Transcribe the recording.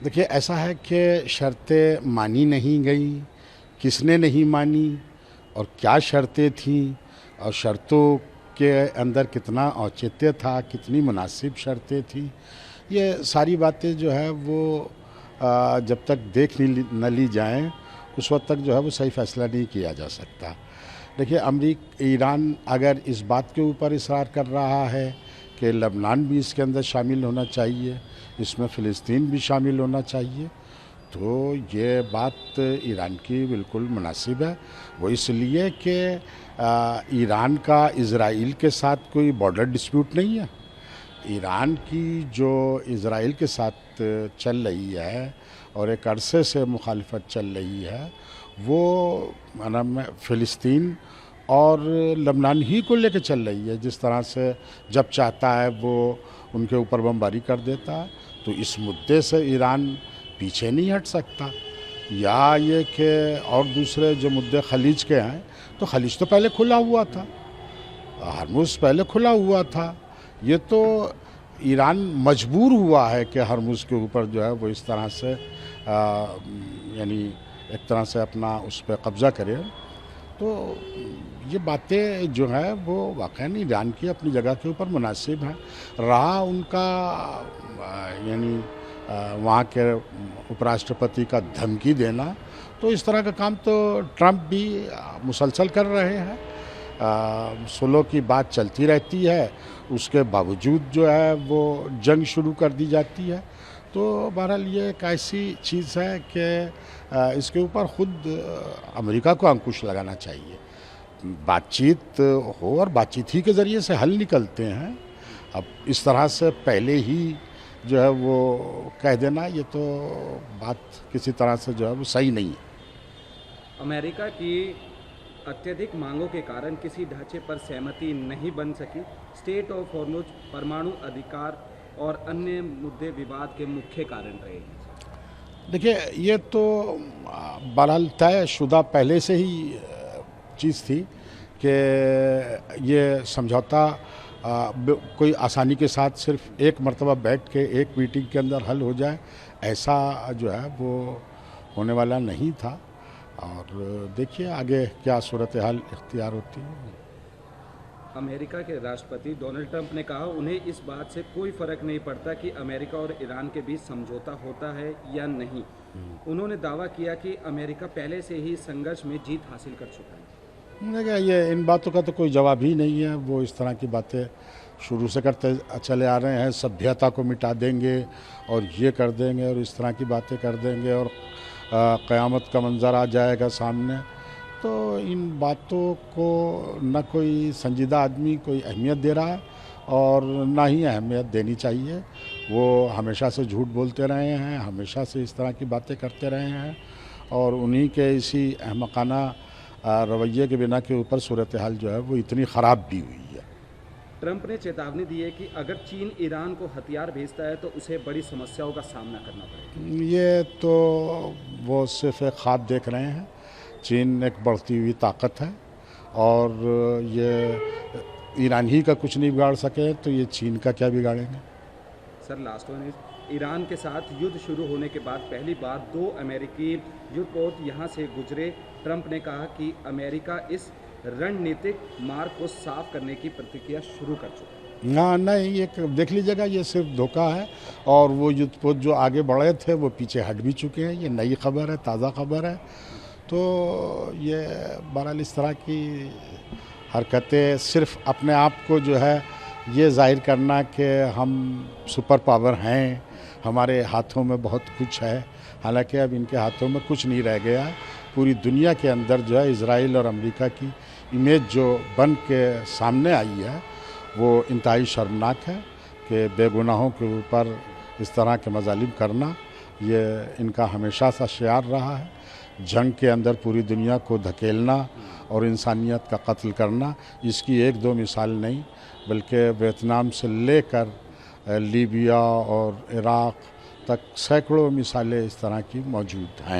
देखिए, ऐसा है कि शर्तें मानी नहीं गई, किसने नहीं मानी और क्या शर्तें थीं और शर्तों के अंदर कितना औचित्य था, कितनी मुनासिब शर्तें थीं, ये सारी बातें जो है वो जब तक देख न ली जाएँ, उस वक़्त तक जो है वो सही फ़ैसला नहीं किया जा सकता। देखिए, ईरान अगर इस बात के ऊपर इसरार कर रहा है कि लबनान भी इसके अंदर शामिल होना चाहिए, इसमें फ़िलिस्तीन भी शामिल होना चाहिए, तो ये बात ईरान की बिल्कुल मुनासिब है। वो इसलिए कि ईरान का इज़राइल के साथ कोई बॉर्डर डिस्प्यूट नहीं है। ईरान की जो इज़राइल के साथ चल रही है और एक अरसे से मुखालफत चल रही है, वो माना फ़िलिस्तीन और लबनान ही को लेके चल रही है। जिस तरह से जब चाहता है वो उनके ऊपर बमबारी कर देता है, तो इस मुद्दे से ईरान पीछे नहीं हट सकता। या ये कि और दूसरे जो मुद्दे खलीज के हैं, तो खलीज तो पहले खुला हुआ था, हरमुज़ पहले खुला हुआ था। ये तो ईरान मजबूर हुआ है कि हरमुज़ के ऊपर जो है वो इस तरह से यानी एक तरह से अपना उस पर कब्ज़ा करे। तो ये बातें जो है वो वाक़ई ईरान की अपनी जगह के ऊपर मुनासिब हैं। रहा उनका यानी वहाँ के उपराष्ट्रपति का धमकी देना, तो इस तरह का काम तो ट्रंप भी मुसलसल कर रहे हैं। सुलह की बात चलती रहती है, उसके बावजूद जो है वो जंग शुरू कर दी जाती है। तो बहरहाल ये एक ऐसी चीज़ है कि इसके ऊपर ख़ुद अमेरिका को अंकुश लगाना चाहिए। बातचीत हो और बातचीत ही के ज़रिए से हल निकलते हैं। अब इस तरह से पहले ही जो है वो कह देना, ये तो बात किसी तरह से जो है वो सही नहीं है। अमेरिका की अत्यधिक मांगों के कारण किसी ढांचे पर सहमति नहीं बन सकी। स्टेट ऑफ हॉर्मुज़, परमाणु अधिकार और अन्य मुद्दे विवाद के मुख्य कारण रहे हैं। देखिए, ये तो बहरहाल तयशुदा पहले से ही चीज़ थी कि ये समझौता कोई आसानी के साथ सिर्फ एक मर्तबा बैठ के एक मीटिंग के अंदर हल हो जाए, ऐसा जो है वो होने वाला नहीं था। और देखिए आगे क्या सूरत हाल इख्तियार होती है। अमेरिका के राष्ट्रपति डोनाल्ड ट्रंप ने कहा, उन्हें इस बात से कोई फर्क नहीं पड़ता कि अमेरिका और ईरान के बीच समझौता होता है या नहीं। उन्होंने दावा किया कि अमेरिका पहले से ही संघर्ष में जीत हासिल कर चुका है। देखिए, ये इन बातों का तो कोई जवाब ही नहीं है। वो इस तरह की बातें शुरू से करते चले आ रहे हैं, सभ्यता को मिटा देंगे और ये कर देंगे और इस तरह की बातें कर देंगे और क़यामत का मंज़र आ जाएगा सामने। तो इन बातों को न कोई संजीदा आदमी कोई अहमियत दे रहा है और ना ही अहमियत देनी चाहिए। वो हमेशा से झूठ बोलते रहे हैं, हमेशा से इस तरह की बातें करते रहे हैं और उन्हीं के इसी अहमकाना रवैये के बिना के ऊपर सूरत हाल जो है वो इतनी ख़राब भी हुई है। ट्रंप ने चेतावनी दी है कि अगर चीन ईरान को हथियार भेजता है तो उसे बड़ी समस्याओं का सामना करना पड़ेगा। ये तो वो सिर्फ एक ख्वाब देख रहे हैं। चीन एक बढ़ती हुई ताकत है और ये ईरान ही का कुछ नहीं बिगाड़ सके, तो ये चीन का क्या बिगाड़ेंगे। Sir, last one is, Iran के साथ युद्ध शुरू होने के बाद पहली बार 2 अमेरिकी युद्धपोत यहाँ से गुजरे। ट्रंप ने कहा कि अमेरिका इस रणनीतिक मार्ग को साफ करने की प्रक्रिया शुरू कर चुका है। ना नहीं, ये देख लीजिएगा, ये सिर्फ धोखा है और वो युद्धपोत जो आगे बढ़े थे वो पीछे हट भी चुके हैं। ये नई खबर है, ताज़ा खबर है। तो ये बहरहाल इस तरह की हरकतें सिर्फ अपने आप को जो है ये जाहिर करना कि हम सुपर पावर हैं, हमारे हाथों में बहुत कुछ है। हालांकि अब इनके हाथों में कुछ नहीं रह गया। पूरी दुनिया के अंदर जो है इज़राइल और अमेरिका की इमेज जो बन के सामने आई है वो इंतहाई शर्मनाक है कि बेगुनाहों के ऊपर इस तरह के मजालिम करना ये इनका हमेशा सा शियार रहा है। जंग के अंदर पूरी दुनिया को धकेलना और इंसानियत का कत्ल करना, इसकी एक दो मिसाल नहीं बल्कि वियतनाम से लेकर लीबिया और इराक़ तक सैकड़ों मिसालें इस तरह की मौजूद हैं।